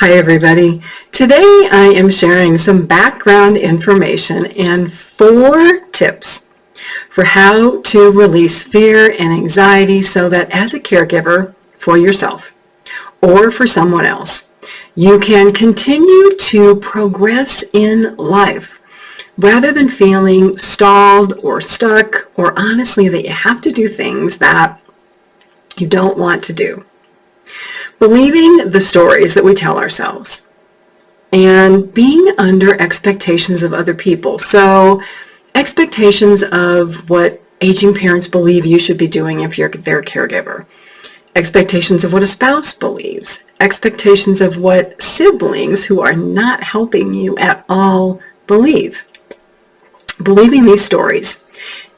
Hi everybody. Today I am sharing some background information and 4 tips for how to release fear and anxiety so that as a caregiver for yourself or for someone else, you can continue to progress in life rather than feeling stalled or stuck, or honestly that you have to do things that you don't want to do. Believing the stories that we tell ourselves and being under expectations of other people. So expectations of what aging parents believe you should be doing if you're their caregiver. Expectations of what a spouse believes. Expectations of what siblings who are not helping you at all believe. Believing these stories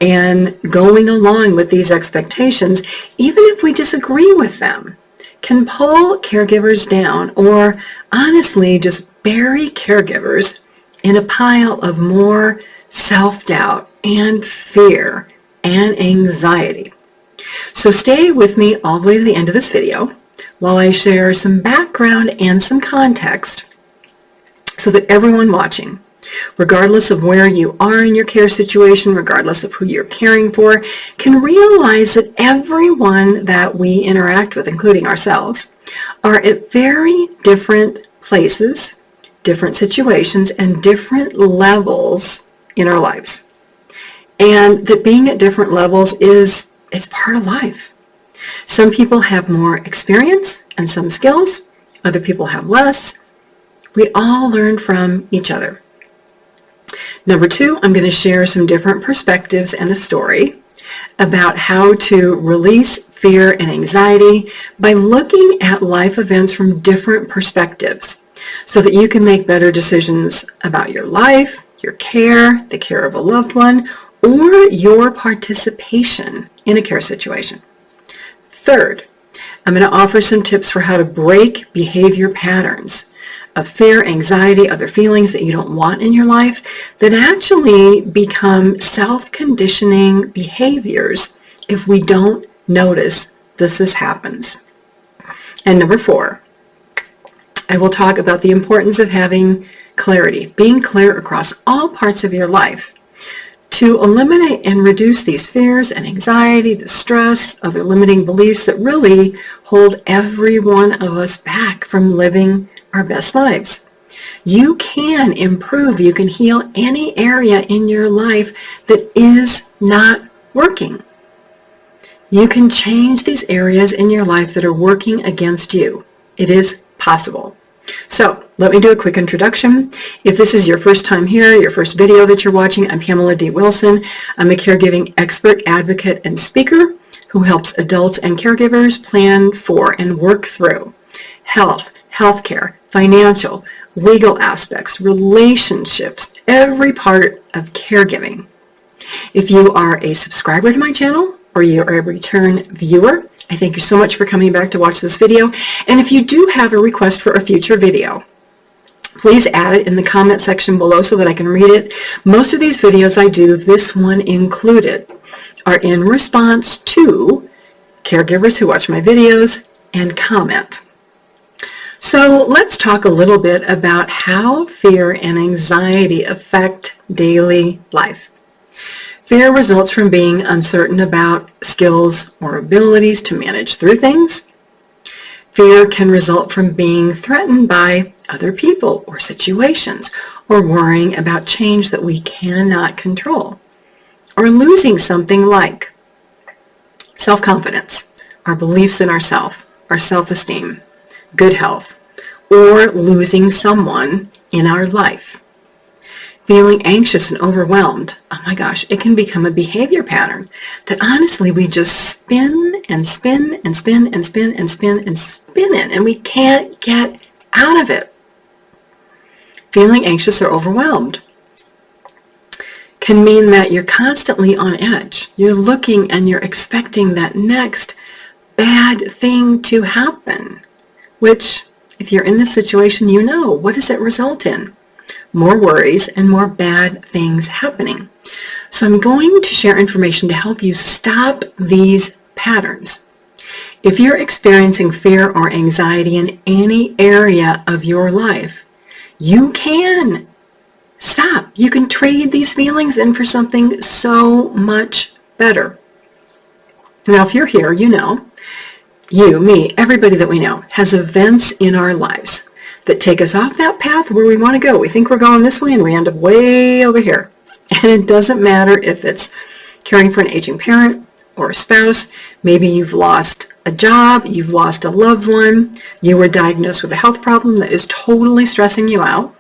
and going along with these expectations, even if we disagree with them, can pull caregivers down or honestly just bury caregivers in a pile of more self-doubt and fear and anxiety. So stay with me all the way to the end of this video while I share some background and some context so that everyone watching, regardless of where you are in your care situation, regardless of who you're caring for, can realize that everyone that we interact with, including ourselves, are at very different places, different situations, and different levels in our lives. And that being at different levels it's part of life. Some people have more experience and some skills, other people have less. We all learn from each other. Number 2, I'm going to share some different perspectives and a story about how to release fear and anxiety by looking at life events from different perspectives so that you can make better decisions about your life, your care, the care of a loved one, or your participation in a care situation. Third, I'm going to offer some tips for how to break behavior patterns of fear, anxiety, other feelings that you don't want in your life that actually become self-conditioning behaviors if we don't notice this happens. And number 4, I will talk about the importance of having clarity, being clear across all parts of your life to eliminate and reduce these fears and anxiety, the stress, other limiting beliefs that really hold every one of us back from living our best lives. You can improve, you can heal any area in your life that is not working. You can change these areas in your life that are working against you. It is possible. So let me do a quick introduction. If this is your first time here, your first video that you're watching, I'm Pamela D Wilson. I'm a caregiving expert, advocate, and speaker who helps adults and caregivers plan for and work through health, healthcare, financial, legal aspects, relationships, every part of caregiving. If you are a subscriber to my channel or you're a return viewer, I thank you so much for coming back to watch this video. And if you do have a request for a future video, please add it in the comment section below so that I can read it. Most of these videos I do, this one included, are in response to caregivers who watch my videos and comment. So let's talk a little bit about how fear and anxiety affect daily life. Fear results from being uncertain about skills or abilities to manage through things. Fear can result from being threatened by other people or situations, or worrying about change that we cannot control, or losing something like self-confidence, our beliefs in ourselves, our self-esteem, good health, or losing someone in our life. Feeling anxious and overwhelmed, oh my gosh, it can become a behavior pattern that honestly we just spin and spin and spin and spin and spin and spin in, and we can't get out of it. Feeling anxious or overwhelmed can mean that you're constantly on edge. You're looking and you're expecting that next bad thing to happen, which if you're in this situation, you know, what does it result in? More worries and more bad things happening. So I'm going to share information to help you stop these patterns If you're experiencing fear or anxiety in any area of your life, you can stop. You can trade these feelings in for something so much better. Now, if you're here, you know, you, me, everybody that we know has events in our lives that take us off that path where we want to go. We think we're going this way and we end up way over here. And it doesn't matter if it's caring for an aging parent or a spouse. Maybe you've lost a job, you've lost a loved one, you were diagnosed with a health problem that is totally stressing you out.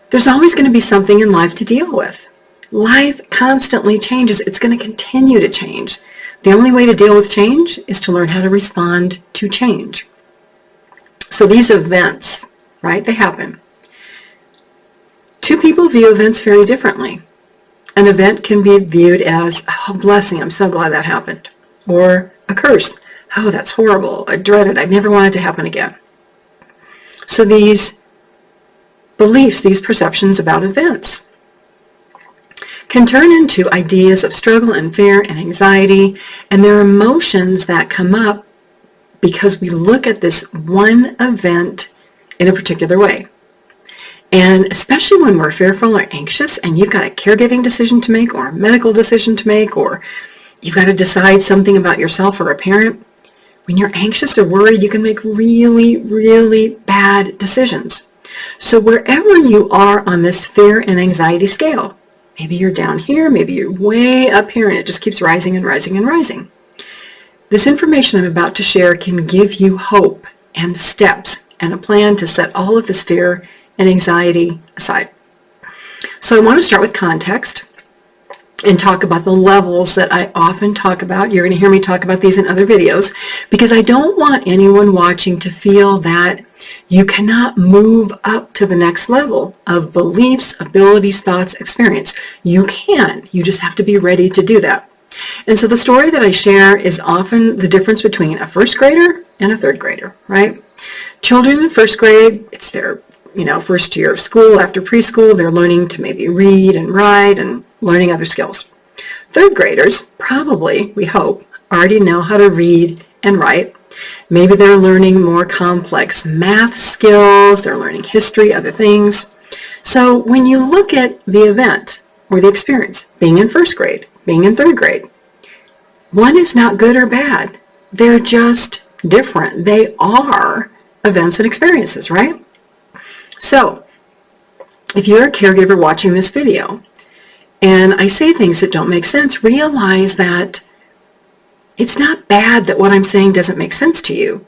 There's always going to be something in life to deal with. Life constantly changes. It's going to continue to change. The only way to deal with change is to learn how to respond to change. So these events, right, they happen. Two people view events very differently. An event can be viewed as, oh, blessing, I'm so glad that happened. Or a curse, oh, that's horrible, I dread it, I never want it to happen again. So these beliefs, these perceptions about events can turn into ideas of struggle and fear and anxiety, and there are emotions that come up because we look at this one event in a particular way. And especially when we're fearful or anxious and you've got a caregiving decision to make or a medical decision to make, or you've got to decide something about yourself or a parent, when you're anxious or worried, you can make really, really bad decisions. So wherever you are on this fear and anxiety scale, maybe you're down here, maybe you're way up here, and it just keeps rising and rising and rising. This information I'm about to share can give you hope and steps and a plan to set all of this fear and anxiety aside. So I want to start with context and talk about the levels that I often talk about. You're going to hear me talk about these in other videos because I don't want anyone watching to feel that you cannot move up to the next level of beliefs, abilities, thoughts, experience. You can. You just have to be ready to do that. And so the story that I share is often the difference between a first grader and a third grader, right? Children in first grade, it's their first year of school. After preschool, they're learning to maybe read and write and learning other skills. Third graders probably, we hope, already know how to read and write. Maybe they're learning more complex math skills, they're learning history, other things. So when you look at the event or the experience, being in first grade, being in third grade, one is not good or bad. They're just different. They are events and experiences, right? So if you're a caregiver watching this video and I say things that don't make sense, realize that it's not bad that what I'm saying doesn't make sense to you.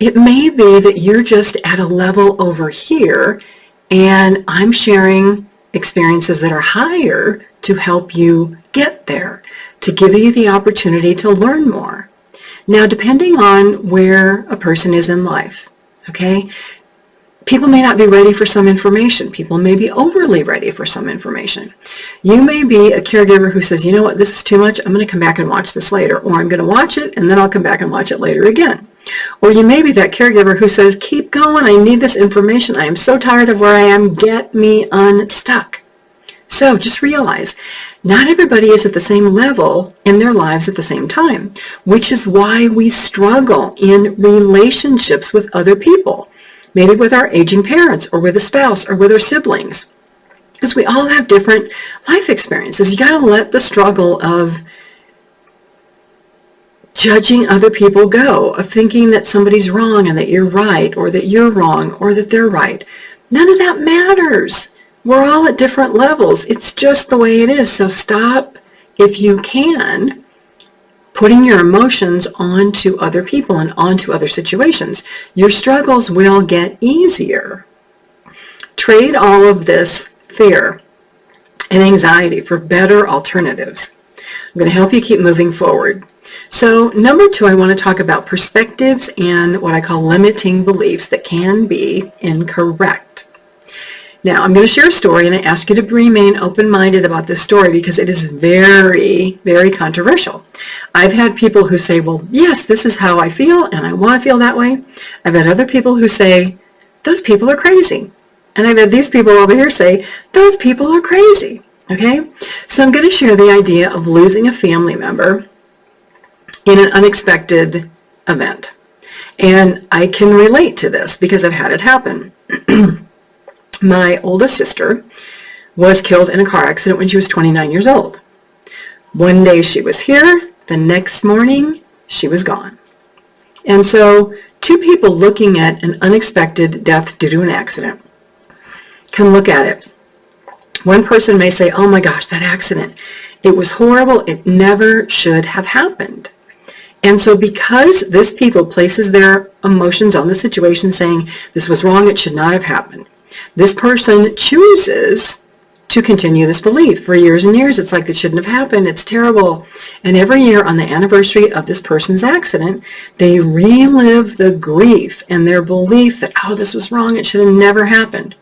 It may be that you're just at a level over here and I'm sharing experiences that are higher to help you get there, to give you the opportunity to learn more. Now, depending on where a person is in life, okay, people may not be ready for some information. People may be overly ready for some information. You may be a caregiver who says, you know what, this is too much. I'm going to come back and watch this later. Or I'm going to watch it and then I'll come back and watch it later again. Or you may be that caregiver who says, keep going. I need this information. I am so tired of where I am. Get me unstuck. So just realize, not everybody is at the same level in their lives at the same time, which is why we struggle in relationships with other people. Maybe with our aging parents or with a spouse or with our siblings. Because we all have different life experiences. You got to let the struggle of judging other people go, of thinking that somebody's wrong and that you're right, or that you're wrong or that they're right. None of that matters. We're all at different levels. It's just the way it is. So stop, if you can, putting your emotions onto other people and onto other situations. Your struggles will get easier. Trade all of this fear and anxiety for better alternatives. I'm going to help you keep moving forward. So number 2, I want to talk about perspectives and what I call limiting beliefs that can be incorrect. Now, I'm going to share a story, and I ask you to remain open-minded about this story because it is very, very controversial. I've had people who say, well, yes, this is how I feel, and I want to feel that way. I've had other people who say, those people are crazy. And I've had these people over here say, those people are crazy. Okay? So I'm going to share the idea of losing a family member in an unexpected event. And I can relate to this because I've had it happen. My oldest sister was killed in a car accident when she was 29 years old. One day she was here, the next morning she was gone. And so two people looking at an unexpected death due to an accident can look at it. One person may say, oh my gosh, that accident, it was horrible, it never should have happened. And so because this people places their emotions on the situation saying this was wrong, it should not have happened, this person chooses to continue this belief for years and years. It's like it shouldn't have happened, it's terrible. And every year on the anniversary of this person's accident, they relive the grief and their belief that, oh, this was wrong, it should have never happened.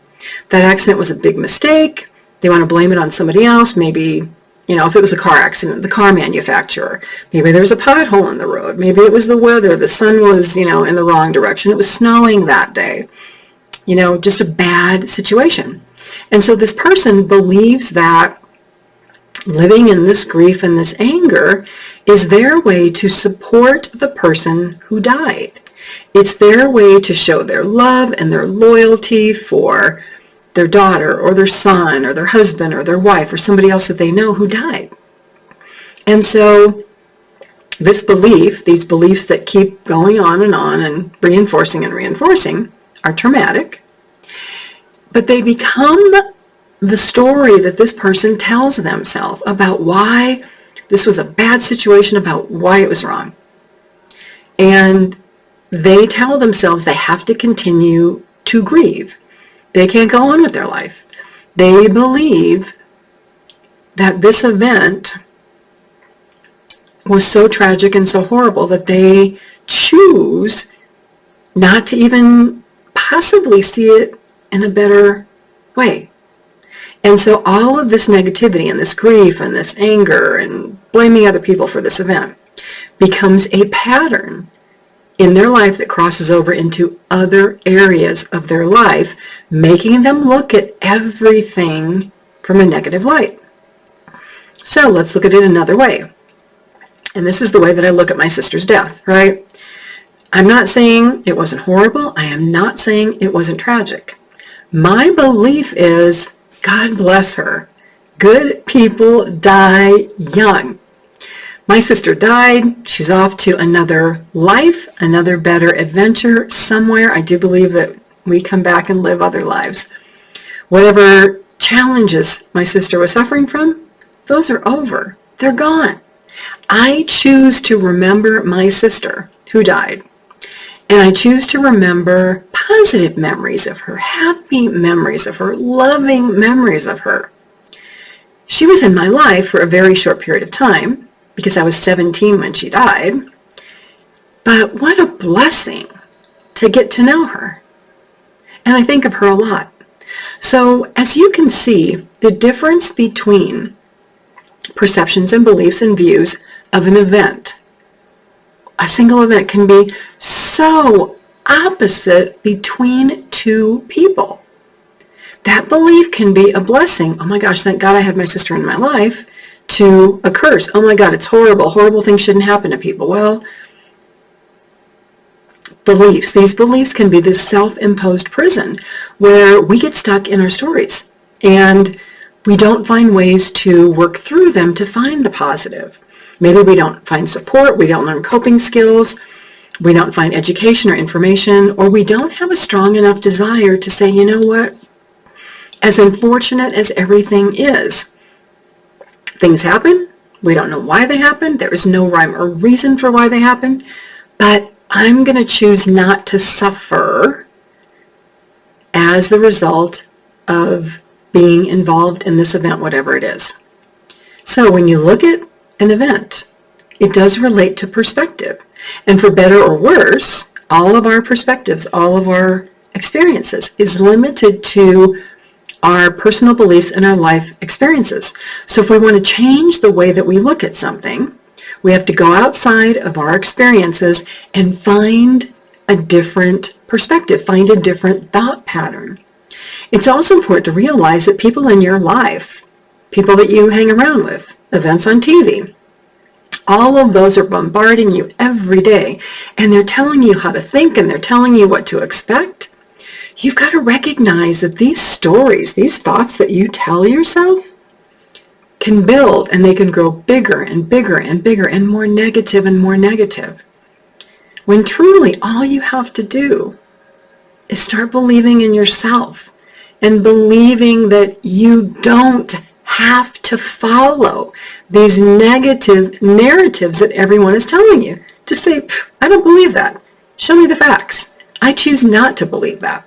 That accident was a big mistake. They want to blame it on somebody else. Maybe, if it was a car accident, the car manufacturer. Maybe there was a pothole in the road. Maybe it was the weather. The sun was, in the wrong direction. It was snowing that day. Just a bad situation. And so this person believes that living in this grief and this anger is their way to support the person who died. It's their way to show their love and their loyalty for their daughter or their son or their husband or their wife or somebody else that they know who died. And so this belief, these beliefs that keep going on and reinforcing are traumatic, but they become the story that this person tells themselves about why this was a bad situation, about why it was wrong. And they tell themselves they have to continue to grieve. They can't go on with their life. They believe that this event was so tragic and so horrible that they choose not to even possibly see it in a better way. And so all of this negativity and this grief and this anger and blaming other people for this event becomes a pattern in their life that crosses over into other areas of their life, making them look at everything from a negative light. So let's look at it another way. And this is the way that I look at my sister's death, right? I'm not saying it wasn't horrible. I am not saying it wasn't tragic. My belief is, God bless her. Good people die young. My sister died. She's off to another life, another better adventure somewhere. I do believe that we come back and live other lives. Whatever challenges my sister was suffering from, those are over. They're gone. I choose to remember my sister who died. And I choose to remember positive memories of her, happy memories of her, loving memories of her. She was in my life for a very short period of time, because I was 17 when she died. But what a blessing to get to know her. And I think of her a lot. So as you can see, the difference between perceptions and beliefs and views of an event, a single event, can be so opposite between two people. That belief can be a blessing. Oh my gosh, thank God I had my sister in my life, to a curse. Oh my God, it's horrible. Horrible things shouldn't happen to people. Well, beliefs. These beliefs can be this self-imposed prison where we get stuck in our stories and we don't find ways to work through them to find the positive. Maybe we don't find support, we don't learn coping skills, we don't find education or information, or we don't have a strong enough desire to say, you know what, as unfortunate as everything is, things happen. We don't know why they happened. There is no rhyme or reason for why they happened. But I'm going to choose not to suffer as the result of being involved in this event, whatever it is. So when you look at an event, it does relate to perspective. And for better or worse, all of our perspectives, all of our experiences is limited to our personal beliefs and our life experiences. So if we want to change the way that we look at something, we have to go outside of our experiences and find a different perspective, find a different thought pattern. It's also important to realize that people in your life, people that you hang around with, events on TV, All of those are bombarding you every day, and they're telling you how to think, and they're telling you what to expect. You've got to recognize that these stories, these thoughts that you tell yourself, can build, and they can grow bigger and bigger and bigger and more negative and more negative. When truly all you have to do is start believing in yourself and believing that you don't have to follow these negative narratives that everyone is telling you. Just say, I don't believe that. Show me the facts. I choose not to believe that.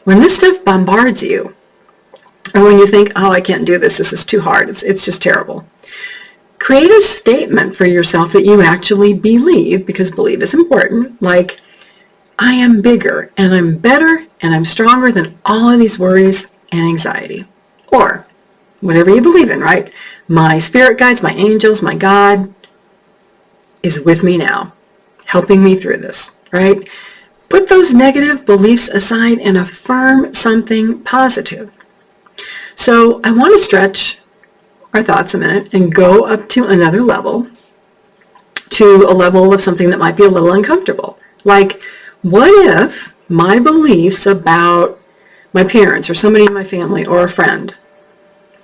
When this stuff bombards you, or when you think, oh, I can't do this, this is too hard, it's just terrible, create a statement for yourself that you actually believe, because believe is important, like, I am bigger and I'm better and I'm stronger than all of these worries and anxiety. Or whatever you believe in, right? My spirit guides, my angels, my God is with me now, helping me through this, right? Put those negative beliefs aside and affirm something positive. So I want to stretch our thoughts a minute and go up to another level, to a level of something that might be a little uncomfortable. Like, what if my beliefs about my parents or somebody in my family or a friend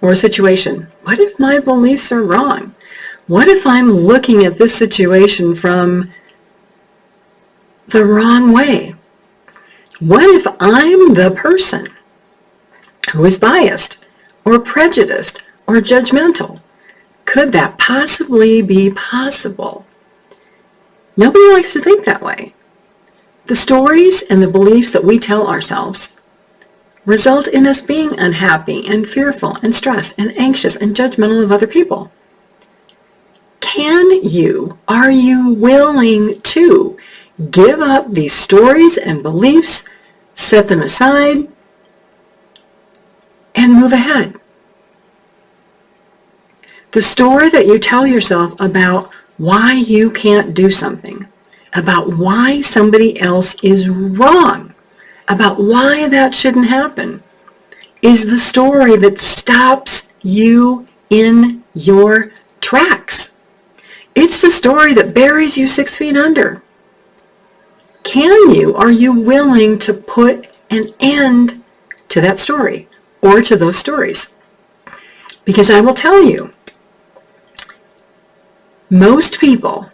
or a situation, what if my beliefs are wrong? What if I'm looking at this situation from the wrong way? What if I'm the person who is biased or prejudiced or judgmental? Could that possibly be possible? Nobody likes to think that way. The stories and the beliefs that we tell ourselves result in us being unhappy and fearful and stressed and anxious and judgmental of other people. Are you willing to give up these stories and beliefs, set them aside, and move ahead? The story that you tell yourself about why you can't do something, about why somebody else is wrong, about why that shouldn't happen, is the story that stops you in your tracks. It's the story that buries you 6 feet under. Are you willing to put an end to that story or to those stories? Because I will tell you, most people,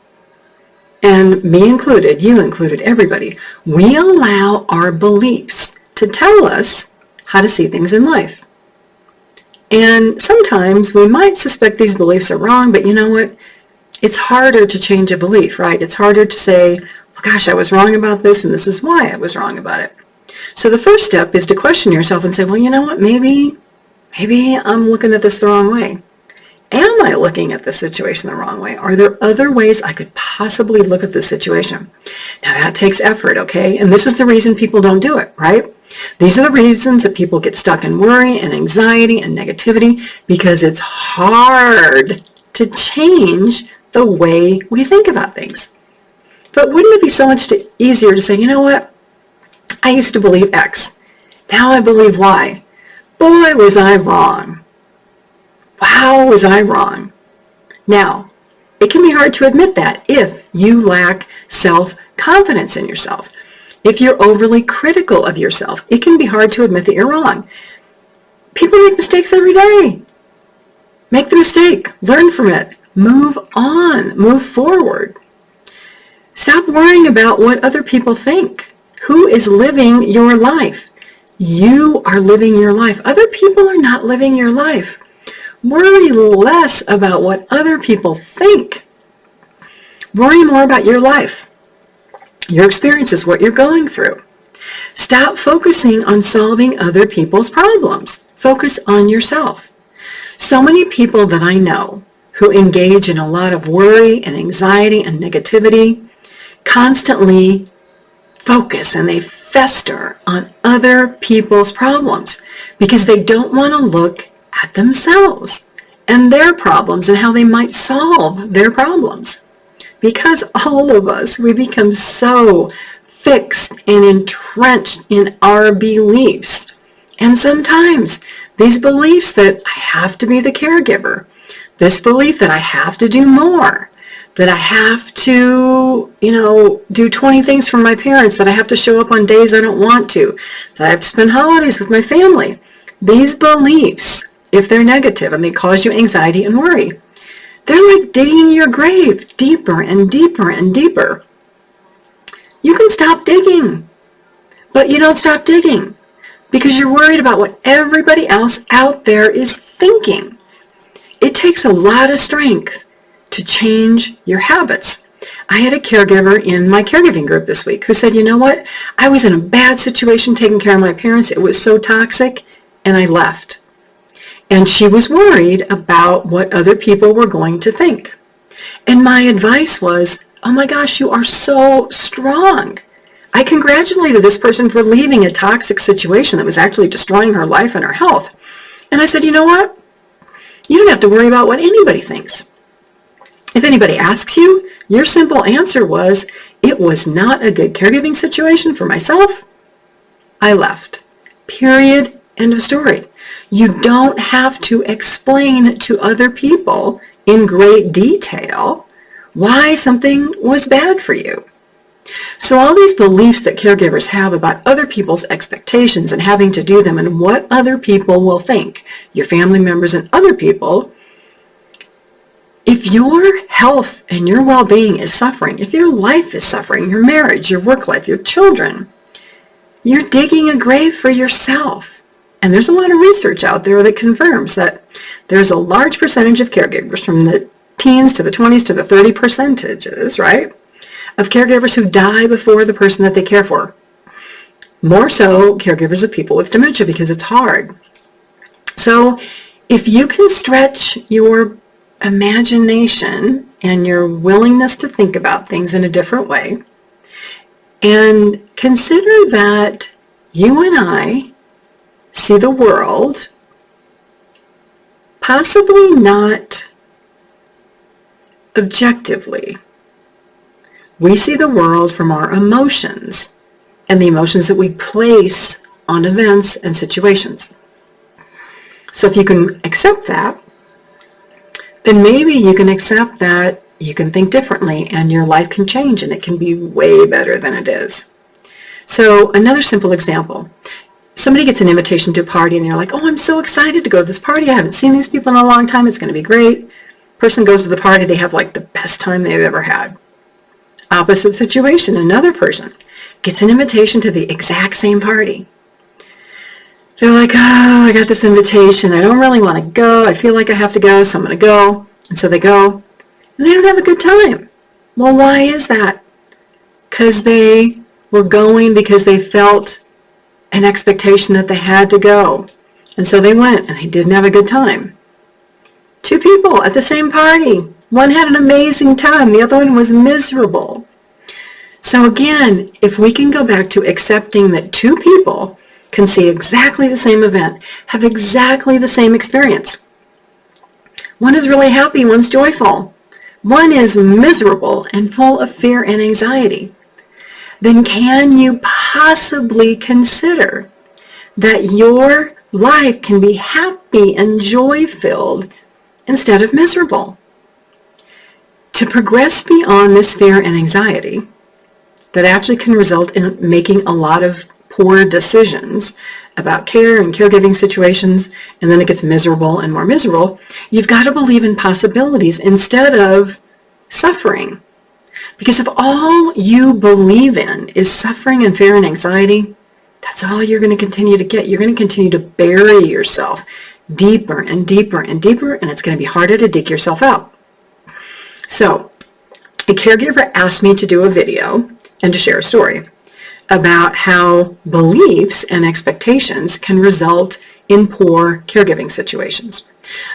and me included, you included, everybody, we allow our beliefs to tell us how to see things in life. And sometimes we might suspect these beliefs are wrong, but you know what? It's harder to change a belief, right? It's harder to say, well, gosh, I was wrong about this, and this is why I was wrong about it. So the first step is to question yourself and say, well, you know what? Maybe I'm looking at this the wrong way. Am I looking at the situation the wrong way? Are there other ways I could possibly look at this situation? Now that takes effort, okay? And this is the reason people don't do it, right? These are the reasons that people get stuck in worry and anxiety and negativity, because it's hard to change the way we think about things. But wouldn't it be so much easier to say, you know what? I used to believe X. Now I believe Y. Boy, was I wrong. Wow, was I wrong? Now, it can be hard to admit that if you lack self-confidence in yourself. If you're overly critical of yourself, it can be hard to admit that you're wrong. People make mistakes every day. Make the mistake, learn from it, move on, move forward. Stop worrying about what other people think. Who is living your life? You are living your life. Other people are not living your life. Worry less about what other people think. Worry more about your life, your experiences, what you're going through. Stop focusing on solving other people's problems. Focus on yourself. So many people that I know who engage in a lot of worry and anxiety and negativity constantly focus and they fester on other people's problems because they don't want to look at themselves and their problems and how they might solve their problems. Because all of us, we become so fixed and entrenched in our beliefs. And sometimes these beliefs that I have to be the caregiver, this belief that I have to do more, that I have to, do 20 things for my parents, that I have to show up on days I don't want to, that I have to spend holidays with my family. These beliefs, if they're negative and they cause you anxiety and worry, they're like digging your grave deeper and deeper and deeper. You can stop digging, but you don't stop digging because you're worried about what everybody else out there is thinking. It takes a lot of strength to change your habits. I had a caregiver in my caregiving group this week who said, you know what? I was in a bad situation taking care of my parents. It was so toxic, and I left. And she was worried about what other people were going to think. And my advice was, oh my gosh, you are so strong. I congratulated this person for leaving a toxic situation that was actually destroying her life and her health. And I said, you know what? You don't have to worry about what anybody thinks. If anybody asks you, your simple answer was, it was not a good caregiving situation for myself. I left. Period. End of story. You don't have to explain to other people in great detail why something was bad for you. So all these beliefs that caregivers have about other people's expectations and having to do them and what other people will think, your family members and other people, if your health and your well-being is suffering, if your life is suffering, your marriage, your work life, your children, you're digging a grave for yourself. And there's a lot of research out there that confirms that there's a large percentage of caregivers, from the teens to the 20s to the 30 percentages, right, of caregivers who die before the person that they care for. More so caregivers of people with dementia, because it's hard. So if you can stretch your imagination and your willingness to think about things in a different way, and consider that you and I see the world possibly not objectively. We see the world from our emotions and the emotions that we place on events and situations. So if you can accept that, then maybe you can accept that you can think differently and your life can change and it can be way better than it is. So another simple example. Somebody gets an invitation to a party and they're like, oh, I'm so excited to go to this party. I haven't seen these people in a long time. It's going to be great. Person goes to the party. They have like the best time they've ever had. Opposite situation. Another person gets an invitation to the exact same party. They're like, oh, I got this invitation. I don't really want to go. I feel like I have to go, so I'm going to go. And so they go, and they don't have a good time. Well, why is that? Because they were going because they felt an expectation that they had to go. And so they went and they didn't have a good time. Two people at the same party. One had an amazing time. The other one was miserable. So again, if we can go back to accepting that two people can see exactly the same event, have exactly the same experience. One is really happy, one's joyful. One is miserable and full of fear and anxiety. Then can you possibly consider that your life can be happy and joy-filled instead of miserable? To progress beyond this fear and anxiety that actually can result in making a lot of poor decisions about care and caregiving situations, and then it gets miserable and more miserable, you've got to believe in possibilities instead of suffering. Because if all you believe in is suffering and fear and anxiety, that's all you're going to continue to get. You're going to continue to bury yourself deeper and deeper and deeper, and it's going to be harder to dig yourself out. So, a caregiver asked me to do a video and to share a story about how beliefs and expectations can result in poor caregiving situations.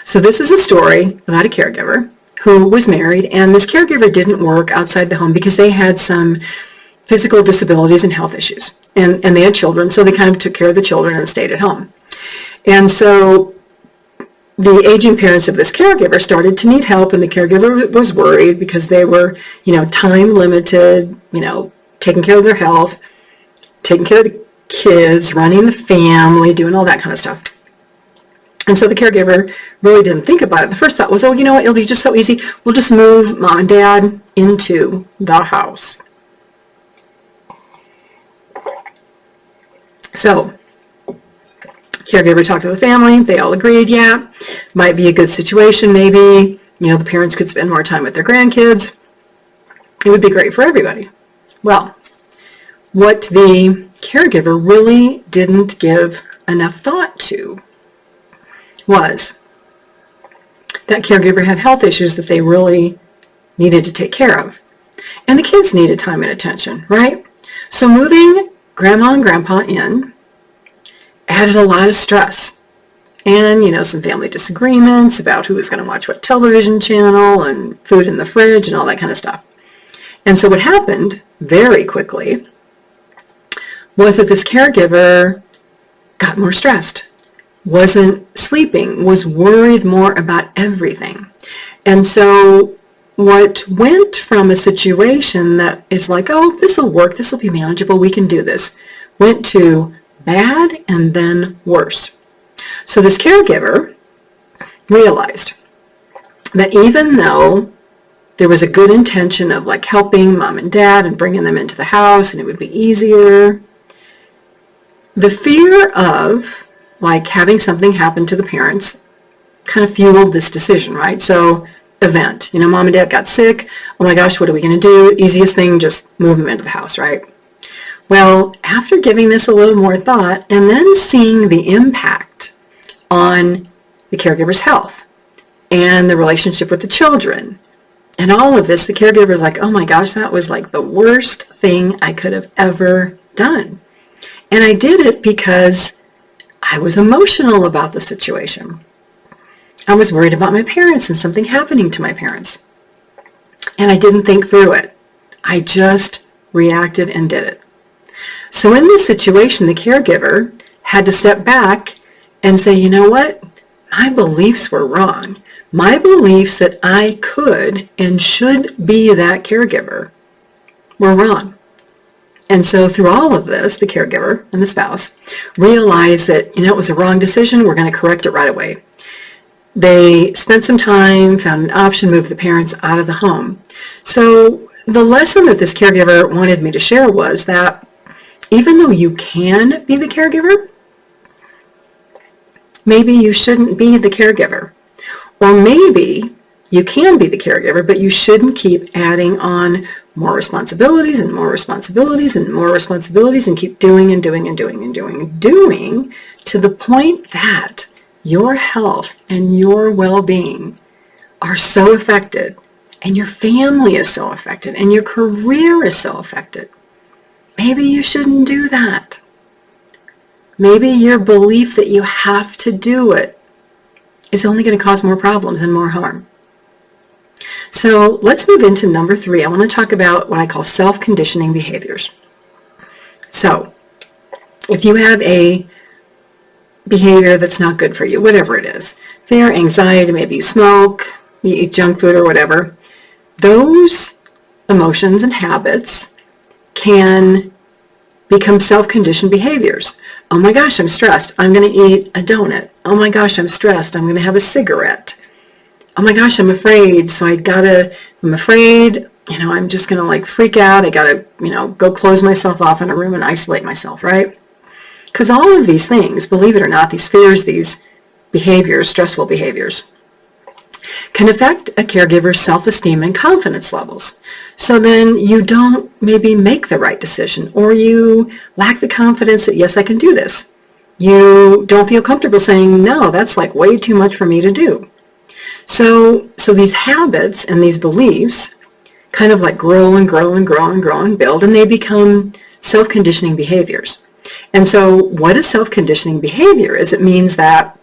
So this is a story about a caregiver who was married, and this caregiver didn't work outside the home because they had some physical disabilities and health issues. And they had children, so they kind of took care of the children and stayed at home. And so the aging parents of this caregiver started to need help, and the caregiver was worried because they were, time limited, taking care of their health, taking care of the kids, running the family, doing all that kind of stuff. And so the caregiver really didn't think about it. The first thought was, oh, you know what, it'll be just so easy. We'll just move mom and dad into the house. So caregiver talked to the family. They all agreed, yeah, might be a good situation. Maybe, the parents could spend more time with their grandkids. It would be great for everybody. Well, what the caregiver really didn't give enough thought to was that caregiver had health issues that they really needed to take care of. And the kids needed time and attention, right? So moving grandma and grandpa in added a lot of stress. And, some family disagreements about who was going to watch what television channel and food in the fridge and all that kind of stuff. And so what happened very quickly was that this caregiver got more stressed, wasn't sleeping, was worried more about everything. And so what went from a situation that is like, oh, this will work, this will be manageable, we can do this, went to bad and then worse. So this caregiver realized that even though there was a good intention of like helping mom and dad and bringing them into the house and it would be easier, the fear of like having something happen to the parents kind of fueled this decision, right? So event, mom and dad got sick. Oh my gosh, what are we going to do? Easiest thing, just move them into the house, right? Well, after giving this a little more thought and then seeing the impact on the caregiver's health and the relationship with the children and all of this, the caregiver's like, oh my gosh, that was like the worst thing I could have ever done. And I did it because I was emotional about the situation. I was worried about my parents and something happening to my parents. And I didn't think through it. I just reacted and did it. So in this situation, the caregiver had to step back and say, you know what? My beliefs were wrong. My beliefs that I could and should be that caregiver were wrong. And so through all of this, the caregiver and the spouse realized that, it was a wrong decision. We're going to correct it right away. They spent some time, found an option, moved the parents out of the home. So the lesson that this caregiver wanted me to share was that even though you can be the caregiver, maybe you shouldn't be the caregiver. Or maybe you can be the caregiver, but you shouldn't keep adding on more responsibilities and more responsibilities and more responsibilities and keep doing and doing and doing and doing and doing to the point that your health and your well-being are so affected and your family is so affected and your career is so affected. Maybe you shouldn't do that. Maybe your belief that you have to do it is only going to cause more problems and more harm. So let's move into number 3. I want to talk about what I call self-conditioning behaviors. So if you have a behavior that's not good for you, whatever it is, fear, anxiety, maybe you smoke, you eat junk food or whatever, those emotions and habits can become self-conditioned behaviors. Oh my gosh, I'm stressed. I'm going to eat a donut. Oh my gosh, I'm stressed. I'm going to have a cigarette. Oh my gosh, I'm afraid. So I'm afraid, I'm just going to like freak out. I got to, go close myself off in a room and isolate myself, right? Because all of these things, believe it or not, these fears, these behaviors, stressful behaviors, can affect a caregiver's self-esteem and confidence levels. So then you don't maybe make the right decision, or you lack the confidence that, yes, I can do this. You don't feel comfortable saying, no, that's like way too much for me to do. So these habits and these beliefs kind of like grow and grow and grow and grow and build, and they become self-conditioning behaviors. And so what a self-conditioning behavior is, it means that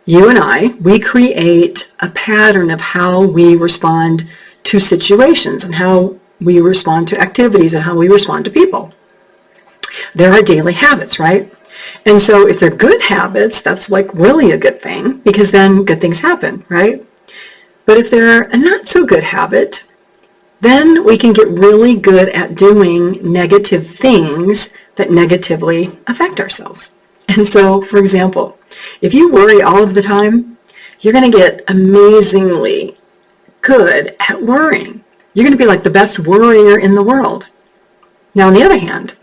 you and we create a pattern of how we respond to situations and how we respond to activities and how we respond to people. There are daily habits, right? And so if they're good habits, that's like really a good thing, because then good things happen, right? But if they're a not so good habit, then we can get really good at doing negative things that negatively affect ourselves. And so, for example, If you worry all of the time, you're going to get amazingly good at worrying. You're going to be like the best worrier in the world. Now, on the other hand,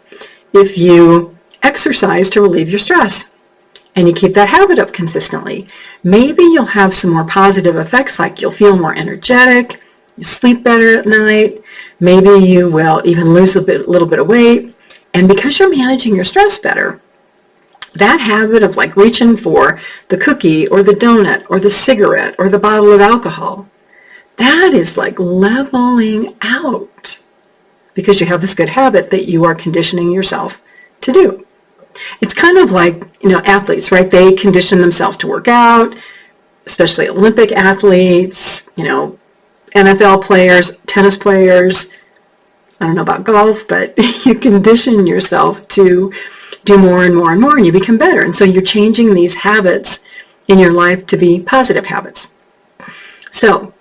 if you exercise to relieve your stress and you keep that habit up consistently, maybe you'll have some more positive effects, like you'll feel more energetic, you sleep better at night, maybe you will even lose a little bit of weight. And because you're managing your stress better, that habit of like reaching for the cookie or the donut or the cigarette or the bottle of alcohol, that is like leveling out because you have this good habit that you are conditioning yourself to do. It's kind of like, athletes, right? They condition themselves to work out, especially Olympic athletes, NFL players, tennis players. I don't know about golf, but you condition yourself to do more and more and more, and you become better. And so you're changing these habits in your life to be positive habits. So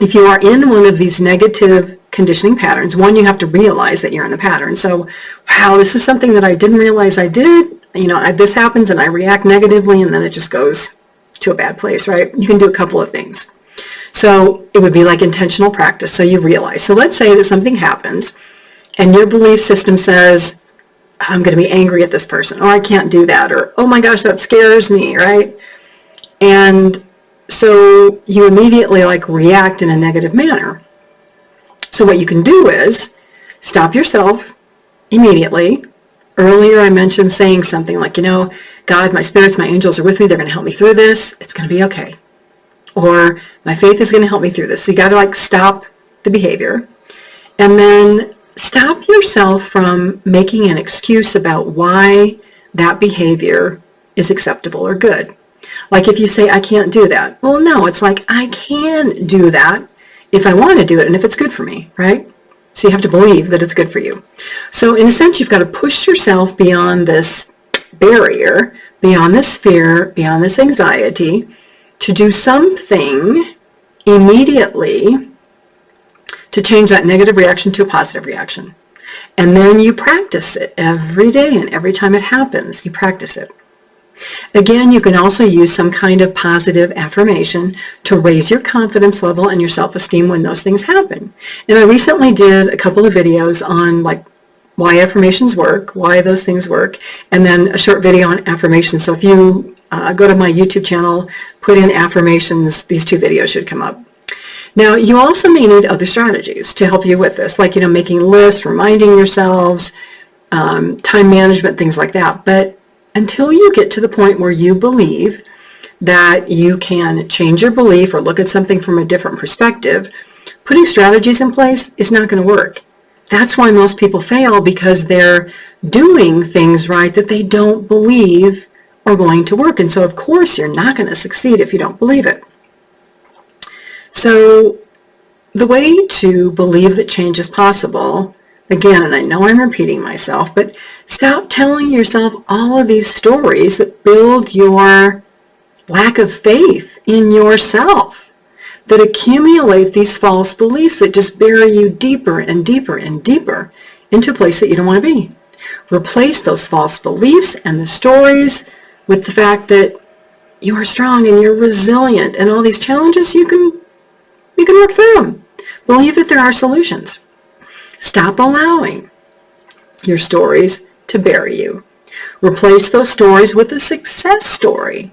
if you are in one of these negative conditioning patterns, one, you have to realize that you're in the pattern. So, wow, this is something that I didn't realize I did. This happens and I react negatively, and then it just goes to a bad place, right? You can do a couple of things. So it would be like intentional practice. So you realize. So let's say that something happens and your belief system says, I'm going to be angry at this person, or I can't do that, or, oh my gosh, that scares me, right? And so you immediately react in a negative manner. So what you can do is stop yourself immediately. Earlier I mentioned saying something like, God, my spirits, my angels are with me. They're going to help me through this. It's going to be okay. Or my faith is going to help me through this. So you got to stop the behavior. And then stop yourself from making an excuse about why that behavior is acceptable or good. Like if you say, I can't do that. Well, no, it's like, I can do that if I want to do it and if it's good for me, right? So you have to believe that it's good for you. So in a sense, you've got to push yourself beyond this barrier, beyond this fear, beyond this anxiety, to do something immediately to change that negative reaction to a positive reaction. And then you practice it every day, and every time it happens, you practice it. Again, you can also use some kind of positive affirmation to raise your confidence level and your self-esteem when those things happen. And I recently did a couple of videos on why affirmations work, why those things work, and then a short video on affirmations. So if you go to my YouTube channel, put in affirmations, these two videos should come up. Now, you also may need other strategies to help you with this, like, making lists, reminding yourselves, time management, things like that. But until you get to the point where you believe that you can change your belief or look at something from a different perspective, putting strategies in place is not going to work. That's why most people fail, because they're doing things right that they don't believe are going to work. And so, of course, you're not going to succeed if you don't believe it. So the way to believe that change is possible, again, and I know I'm repeating myself, but stop telling yourself all of these stories that build your lack of faith in yourself, that accumulate these false beliefs that just bury you deeper and deeper and deeper into a place that you don't want to be. Replace those false beliefs and the stories with the fact that you are strong and you're resilient, and all these challenges, you can work through them. Believe that there are solutions. Stop allowing your stories to bury you. Replace those stories with a success story.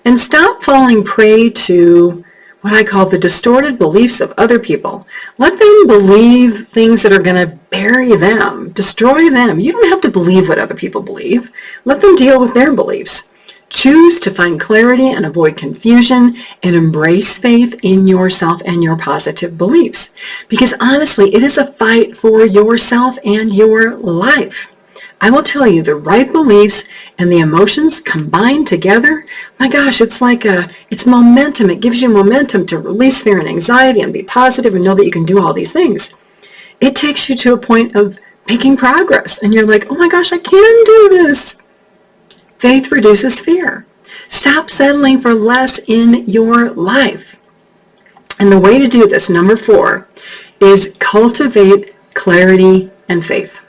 And stop falling prey to what I call the distorted beliefs of other people. Let them believe things that are going to bury them, destroy them. You don't have to believe what other people believe. Let them deal with their beliefs. Choose to find clarity and avoid confusion, and embrace faith in yourself and your positive beliefs. Because honestly, it is a fight for yourself and your life. I will tell you, the right beliefs and the emotions combined together, my gosh, it's momentum. It gives you momentum to release fear and anxiety and be positive and know that you can do all these things. It takes you to a point of making progress, and you're like, oh my gosh, I can do this. Faith reduces fear. Stop settling for less in your life. And the way to do this, number 4, is cultivate clarity and faith.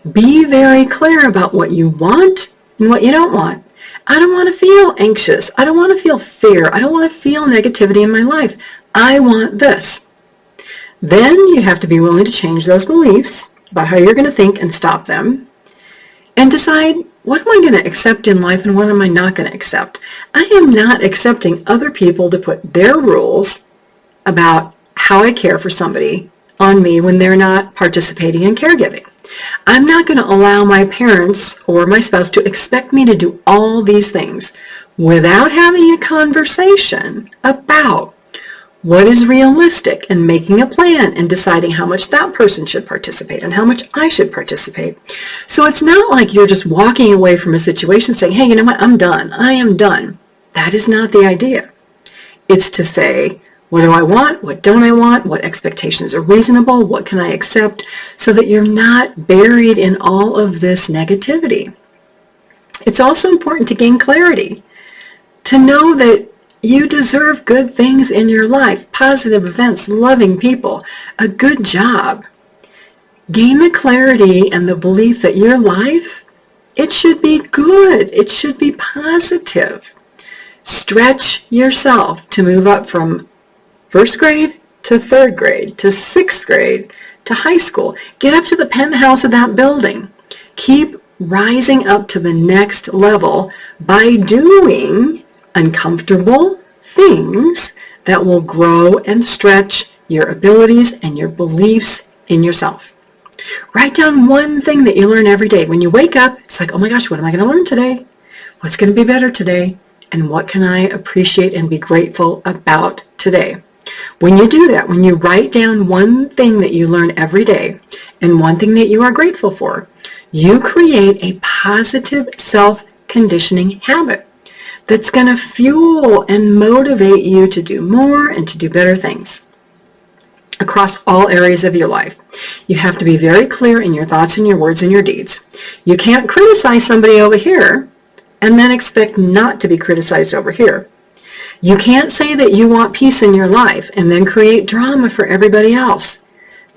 Be very clear about what you want and what you don't want. I don't want to feel anxious. I don't want to feel fear. I don't want to feel negativity in my life. I want this. Then you have to be willing to change those beliefs about how you're going to think and stop them and decide, what am I going to accept in life and what am I not going to accept? I am not accepting other people to put their rules about how I care for somebody on me when they're not participating in caregiving. I'm not going to allow my parents or my spouse to expect me to do all these things without having a conversation about what is realistic and making a plan and deciding how much that person should participate and how much I should participate. So it's not like you're just walking away from a situation saying, hey, you know what, I'm done. I am done. That is not the idea. It's to say, what do I want? What don't I want? What expectations are reasonable? What can I accept? So that you're not buried in all of this negativity. It's also important to gain clarity, to know that you deserve good things in your life, positive events, loving people, a good job. Gain the clarity and the belief that your life, it should be good. It should be positive. Stretch yourself to move up from first grade to third grade to sixth grade to high school. Get up to the penthouse of that building. Keep rising up to the next level by doing uncomfortable things that will grow and stretch your abilities and your beliefs in yourself. Write down one thing that you learn every day. When you wake up, it's like, oh my gosh, what am I going to learn today? What's going to be better today? And what can I appreciate and be grateful about today? When you do that, when you write down one thing that you learn every day and one thing that you are grateful for, you create a positive self-conditioning habit that's going to fuel and motivate you to do more and to do better things across all areas of your life. You have to be very clear in your thoughts and your words and your deeds. You can't criticize somebody over here and then expect not to be criticized over here. You can't say that you want peace in your life and then create drama for everybody else.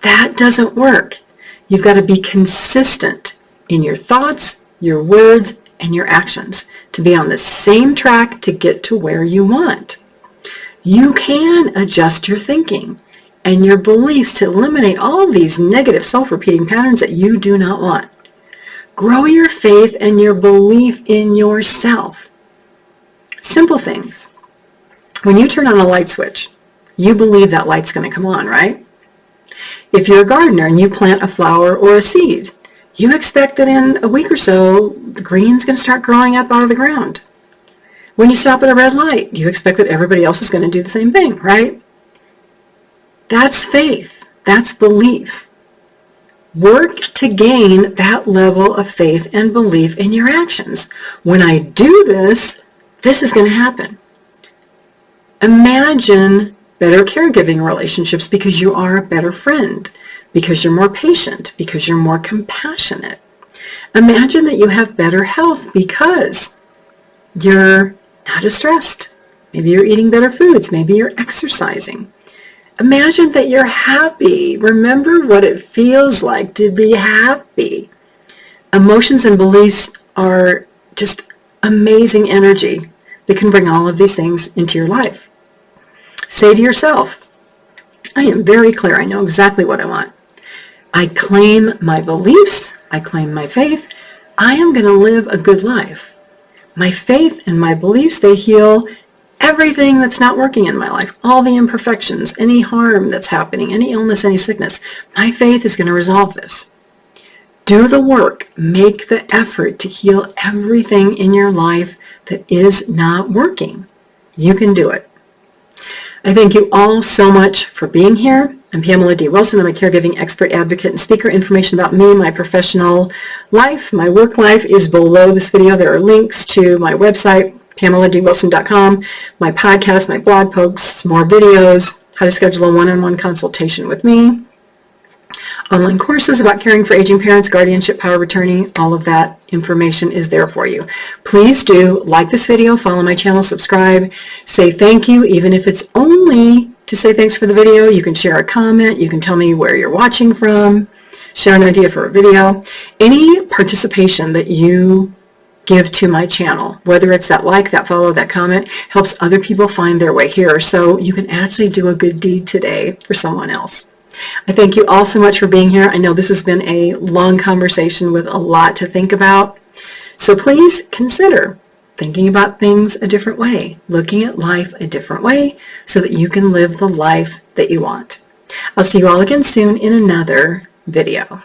That doesn't work. You've got to be consistent in your thoughts, your words, and your actions to be on the same track to get to where you want. You can adjust your thinking and your beliefs to eliminate all these negative self-repeating patterns that you do not want. Grow your faith and your belief in yourself. Simple things. When you turn on a light switch, you believe that light's going to come on, right? If you're a gardener and you plant a flower or a seed, you expect that in a week or so, the green's going to start growing up out of the ground. When you stop at a red light, you expect that everybody else is going to do the same thing, right? That's faith. That's belief. Work to gain that level of faith and belief in your actions. When I do this, this is going to happen. Imagine better caregiving relationships because you are a better friend, because you're more patient, because you're more compassionate. Imagine that you have better health because you're not as stressed. Maybe you're eating better foods. Maybe you're exercising. Imagine that you're happy. Remember what it feels like to be happy. Emotions and beliefs are just amazing energy that can bring all of these things into your life. Say to yourself, I am very clear. I know exactly what I want. I claim my beliefs. I claim my faith. I am going to live a good life. My faith and my beliefs, they heal everything that's not working in my life, all the imperfections, any harm that's happening, any illness, any sickness. My faith is going to resolve this. Do the work. Make the effort to heal everything in your life that is not working. You can do it. I thank you all so much for being here. I'm Pamela D Wilson. I'm a caregiving expert, advocate, and speaker. Information about me, my professional life, my work life is below this video. There are links to my website, PamelaDWilson.com, my podcast, my blog posts, more videos, how to schedule a one-on-one consultation with me, online courses about caring for aging parents, guardianship, power of attorney. All of that information is there for you. Please do like this video, follow my channel, subscribe, say thank you, even if it's only to say thanks for the video. You can share a comment. You can tell me where you're watching from, share an idea for a video. Any participation that you give to my channel. Whether it's that like, that follow, that comment, helps other people find their way here. So you can actually do a good deed today for someone else. I thank you all so much for being here. I know this has been a long conversation with a lot to think about. So please consider thinking about things a different way, looking at life a different way so that you can live the life that you want. I'll see you all again soon in another video.